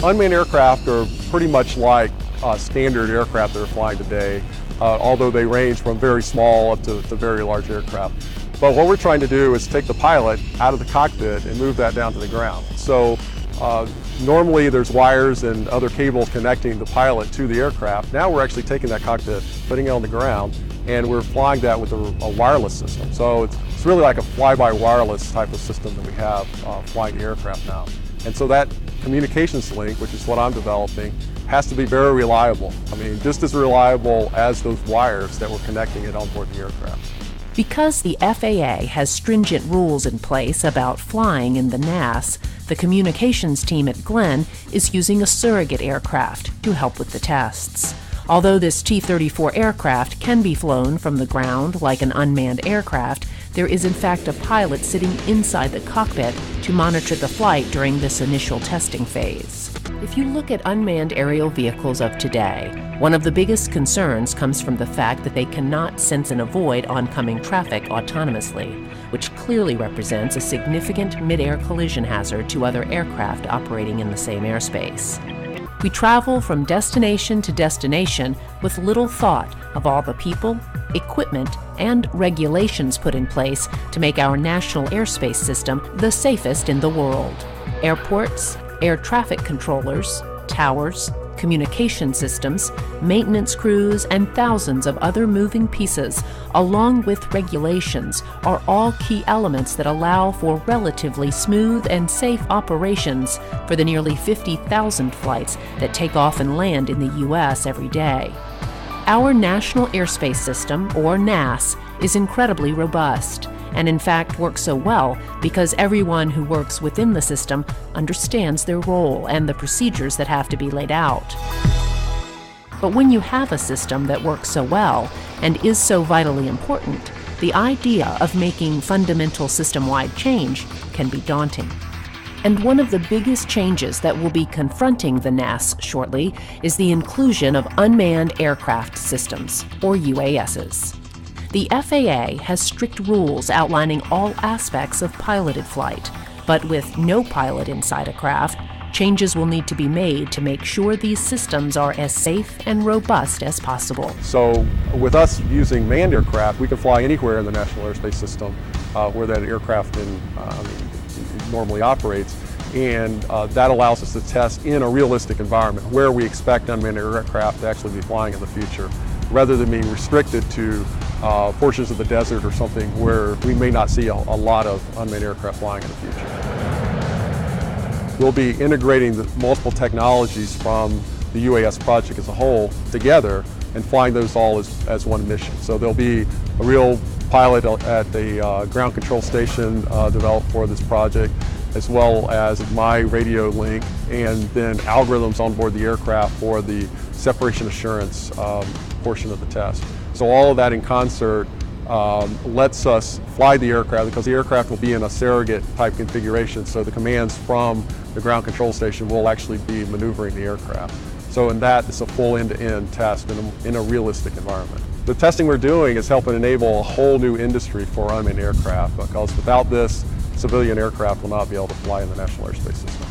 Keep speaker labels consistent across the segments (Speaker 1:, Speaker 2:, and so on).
Speaker 1: Unmanned aircraft are pretty much like standard aircraft that are flying today, although they range from very small up to very large aircraft. But what we're trying to do is take the pilot out of the cockpit and move that down to the ground. So normally there's wires and other cables connecting the pilot to the aircraft. Now we're actually taking that cockpit, putting it on the ground, and we're flying that with a wireless system. So it's really like a fly-by-wireless type of system that we have flying the aircraft now. And so that communications link, which is what I'm developing, has to be very reliable. I mean, just as reliable as those wires that we're connecting it on board the aircraft.
Speaker 2: Because the FAA has stringent rules in place about flying in the NAS, the communications team at Glenn is using a surrogate aircraft to help with the tests. Although this T-34 aircraft can be flown from the ground like an unmanned aircraft, there is in fact a pilot sitting inside the cockpit to monitor the flight during this initial testing phase. If you look at unmanned aerial vehicles of today, one of the biggest concerns comes from the fact that they cannot sense and avoid oncoming traffic autonomously, which clearly represents a significant mid-air collision hazard to other aircraft operating in the same airspace. We travel from destination to destination with little thought of all the people, equipment, and regulations put in place to make our national airspace system the safest in the world. Airports, air traffic controllers, towers, communication systems, maintenance crews, and thousands of other moving pieces, along with regulations, are all key elements that allow for relatively smooth and safe operations for the nearly 50,000 flights that take off and land in the U.S. every day. Our National Airspace System, or NAS, is incredibly robust, and in fact works so well because everyone who works within the system understands their role and the procedures that have to be laid out. But when you have a system that works so well and is so vitally important, the idea of making fundamental system-wide change can be daunting. And one of the biggest changes that will be confronting the NAS shortly is the inclusion of unmanned aircraft systems, or UASs. The FAA has strict rules outlining all aspects of piloted flight, but with no pilot inside a craft, changes will need to be made to make sure these systems are as safe and robust as possible.
Speaker 1: So with us using manned aircraft, we can fly anywhere in the National Airspace System where that aircraft normally operates, and that allows us to test in a realistic environment where we expect unmanned aircraft to actually be flying in the future, rather than being restricted to portions of the desert or something where we may not see a lot of unmanned aircraft flying in the future. We'll be integrating the multiple technologies from the UAS project as a whole together and flying those all as one mission. So there'll be a real pilot at the ground control station developed for this project, as well as my radio link, and then algorithms on board the aircraft for the separation assurance portion of the test. So all of that in concert lets us fly the aircraft, because the aircraft will be in a surrogate type configuration, so the commands from the ground control station will actually be maneuvering the aircraft. So in that, it's a full end-to-end test in a realistic environment. The testing we're doing is helping enable a whole new industry for unmanned aircraft, because without this, civilian aircraft will not be able to fly in the National Airspace System.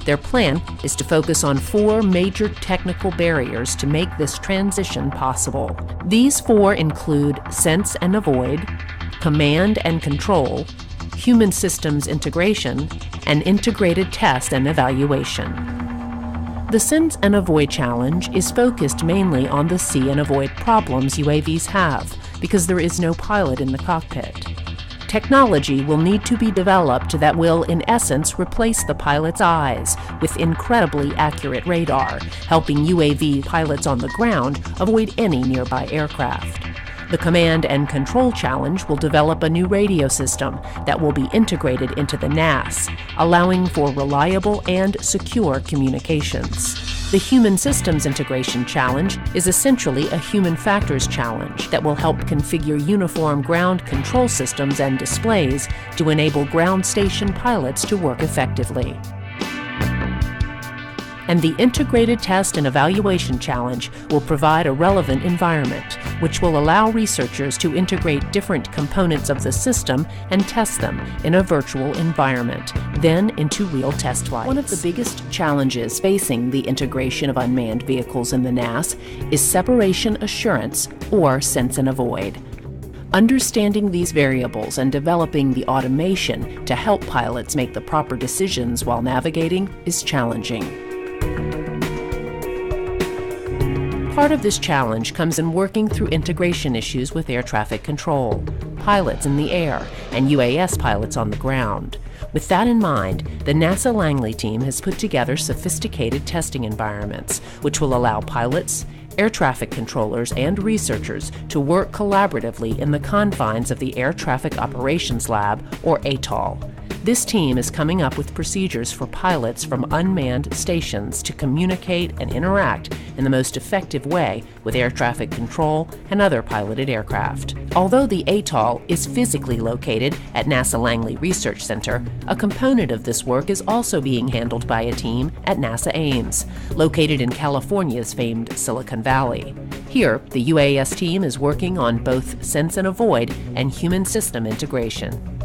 Speaker 2: Their plan is to focus on 4 major technical barriers to make this transition possible. These 4 include sense and avoid, command and control, human systems integration, and integrated test and evaluation. The sense and avoid challenge is focused mainly on the see and avoid problems UAVs have, because there is no pilot in the cockpit. Technology will need to be developed that will, in essence, replace the pilot's eyes with incredibly accurate radar, helping UAV pilots on the ground avoid any nearby aircraft. The command and control challenge will develop a new radio system that will be integrated into the NAS, allowing for reliable and secure communications. The human systems integration challenge is essentially a human factors challenge that will help configure uniform ground control systems and displays to enable ground station pilots to work effectively. And the Integrated Test and Evaluation Challenge will provide a relevant environment, which will allow researchers to integrate different components of the system and test them in a virtual environment, then into real test flights. One of the biggest challenges facing the integration of unmanned vehicles in the NAS is separation assurance, or sense and avoid. Understanding these variables and developing the automation to help pilots make the proper decisions while navigating is challenging. Part of this challenge comes in working through integration issues with air traffic control, pilots in the air, and UAS pilots on the ground. With that in mind, the NASA Langley team has put together sophisticated testing environments, which will allow pilots, air traffic controllers, and researchers to work collaboratively in the confines of the Air Traffic Operations Lab, or ATOL. This team is coming up with procedures for pilots from unmanned stations to communicate and interact in the most effective way with air traffic control and other piloted aircraft. Although the ATOL is physically located at NASA Langley Research Center, a component of this work is also being handled by a team at NASA Ames, located in California's famed Silicon Valley. Here, the UAS team is working on both sense and avoid and human system integration.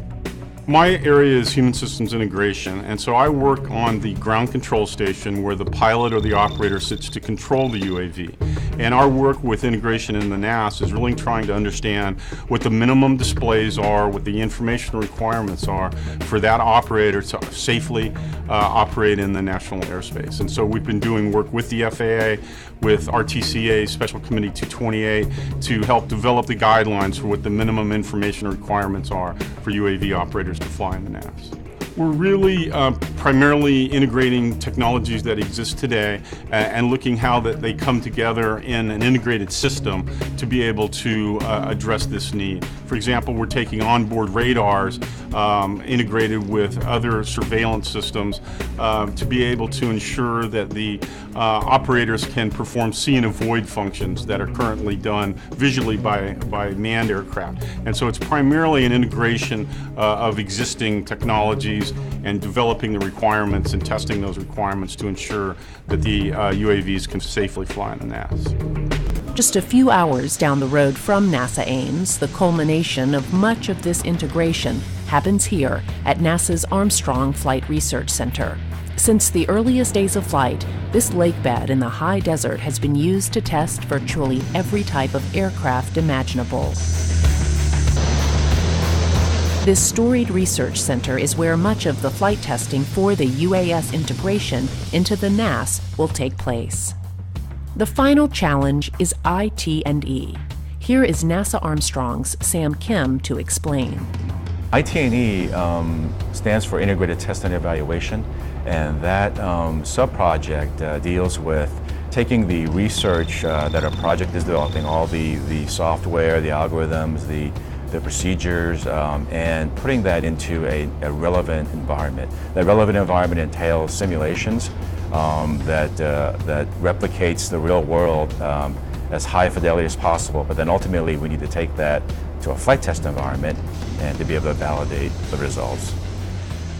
Speaker 3: My area is human systems integration, and so I work on the ground control station where the pilot or the operator sits to control the UAV. And our work with integration in the NAS is really trying to understand what the minimum displays are, what the information requirements are for that operator to safely operate in the national airspace. And so we've been doing work with the FAA, with RTCA, Special Committee 228, to help develop the guidelines for what the minimum information requirements are for UAV operators to fly in the NAS. We're really primarily integrating technologies that exist today and looking how that they come together in an integrated system to be able to address this need. For example, we're taking onboard radars integrated with other surveillance systems to be able to ensure that the operators can perform see and avoid functions that are currently done visually by manned aircraft. And so it's primarily an integration of existing technologies and developing the requirements and testing those requirements to ensure that the UAVs can safely fly in the NAS.
Speaker 2: Just a few hours down the road from NASA Ames, the culmination of much of this integration happens here at NASA's Armstrong Flight Research Center. Since the earliest days of flight, this lake bed in the high desert has been used to test virtually every type of aircraft imaginable. This storied research center is where much of the flight testing for the UAS integration into the NAS will take place. The final challenge is IT&E. Here is NASA Armstrong's Sam Kim to explain.
Speaker 4: IT&E stands for Integrated Test and Evaluation, and that sub-project deals with taking the research that our project is developing, all the software, the algorithms, the procedures, and putting that into a relevant environment. That relevant environment entails simulations that replicates the real world as high fidelity as possible, but then ultimately we need to take that to a flight test environment and to be able to validate the results.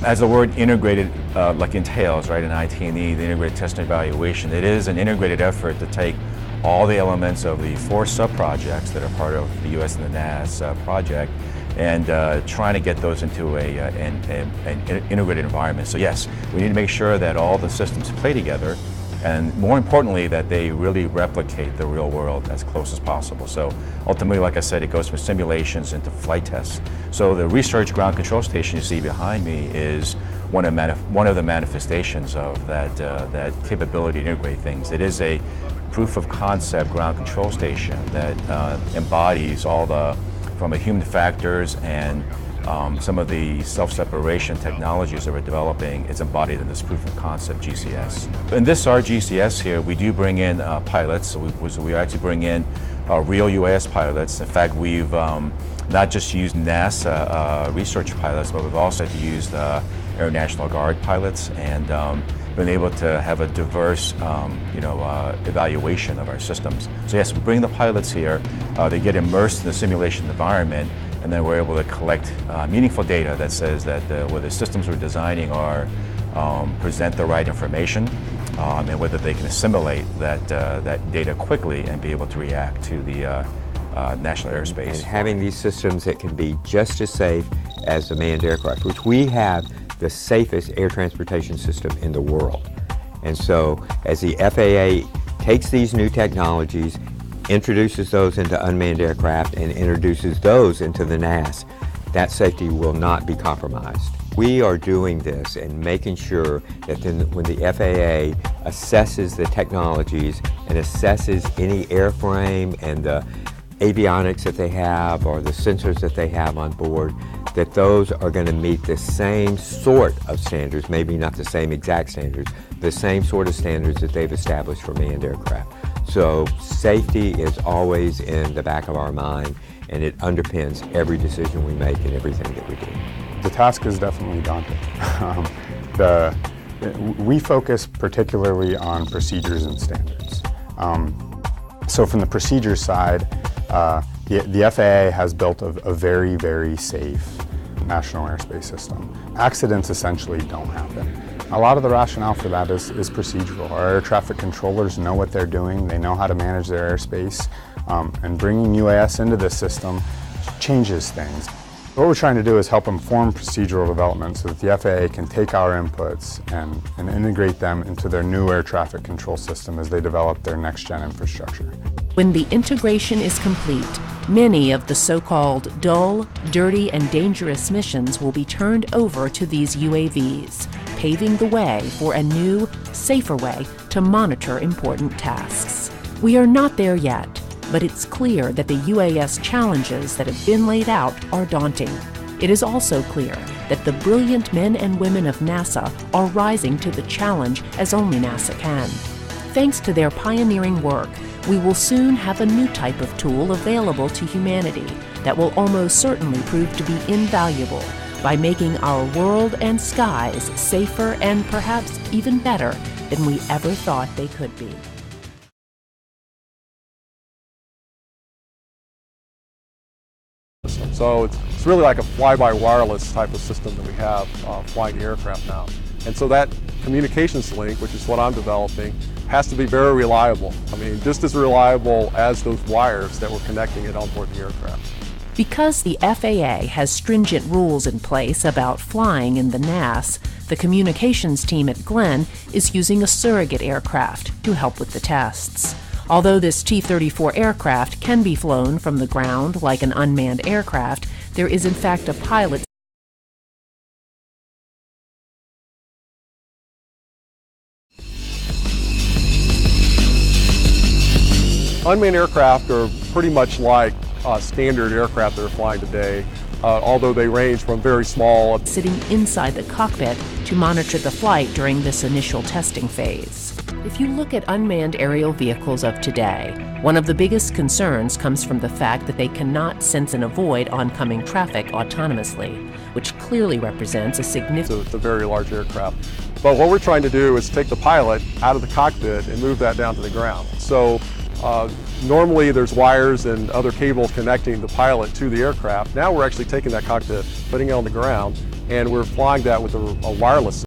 Speaker 4: As the word integrated entails, right, in IT&E, the integrated test and evaluation, it is an integrated effort to take all the elements of the 4 sub-projects that are part of the US and the NAS project and trying to get those into an integrated environment. So yes, we need to make sure that all the systems play together, and more importantly, that they really replicate the real world as close as possible. So ultimately, like I said, it goes from simulations into flight tests. So the research ground control station you see behind me is one of the manifestations of that capability to integrate things. It is a proof of concept ground control station that embodies all from human factors and some of the self-separation technologies that we're developing. It's embodied in this proof of concept GCS. In this RGCS here, we do bring in pilots. So we actually bring in real UAS pilots. In fact, we've not just used NASA research pilots, but we've also used Air National Guard pilots and been able to have a diverse evaluation of our systems. So yes, we bring the pilots here, they get immersed in the simulation environment, and then we're able to collect meaningful data that says that whether the systems we're designing present the right information, and whether they can assimilate that data quickly and be able to react to the national airspace.
Speaker 5: And having these systems that can be just as safe as the manned aircraft, which we have the safest air transportation system in the world. And so as the FAA takes these new technologies, introduces those into unmanned aircraft and introduces those into the NAS, that safety will not be compromised. We are doing this and making sure that then when the FAA assesses the technologies and assesses any airframe and the avionics that they have or the sensors that they have on board, that those are going to meet the same sort of standards, maybe not the same exact standards, the same sort of standards that they've established for manned aircraft. So safety is always in the back of our mind, and it underpins every decision we make and everything that we do.
Speaker 6: The task is definitely daunting. We focus particularly on procedures and standards. So from the procedure side, the FAA has built a very, very safe national airspace system. Accidents essentially don't happen. A lot of the rationale for that is procedural. Our air traffic controllers know what they're doing, they know how to manage their airspace, and bringing UAS into this system changes things. What we're trying to do is help inform procedural development so that the FAA can take our inputs and integrate them into their new air traffic control system as they develop their next-gen infrastructure.
Speaker 2: When the integration is complete, many of the so-called dull, dirty, and dangerous missions will be turned over to these UAVs, paving the way for a new, safer way to monitor important tasks. We are not there yet, but it's clear that the UAS challenges that have been laid out are daunting. It is also clear that the brilliant men and women of NASA are rising to the challenge as only NASA can. Thanks to their pioneering work, we will soon have a new type of tool available to humanity that will almost certainly prove to be invaluable by making our world and skies safer and perhaps even better than we ever thought they could be.
Speaker 1: So it's really like a fly-by-wireless type of system that we have flying the aircraft now. And so that communications link, which is what I'm developing, has to be very reliable. I mean, just as reliable as those wires that were connecting it on board the aircraft.
Speaker 2: Because the FAA has stringent rules in place about flying in the NAS, the communications team at Glenn is using a surrogate aircraft to help with the tests. Although this T-34 aircraft can be flown from the ground like an unmanned aircraft, there is in fact a pilot.
Speaker 1: Unmanned aircraft are pretty much like standard aircraft that are flying today, although they range from very small.
Speaker 2: Sitting inside the cockpit to monitor the flight during this initial testing phase. If you look at unmanned aerial vehicles of today, one of the biggest concerns comes from the fact that they cannot sense and avoid oncoming traffic autonomously, which clearly represents a significant...
Speaker 1: It's a very large aircraft. But what we're trying to do is take the pilot out of the cockpit and move that down to the ground. So normally there's wires and other cables connecting the pilot to the aircraft. Now we're actually taking that cockpit, putting it on the ground, and we're flying that with a wireless system.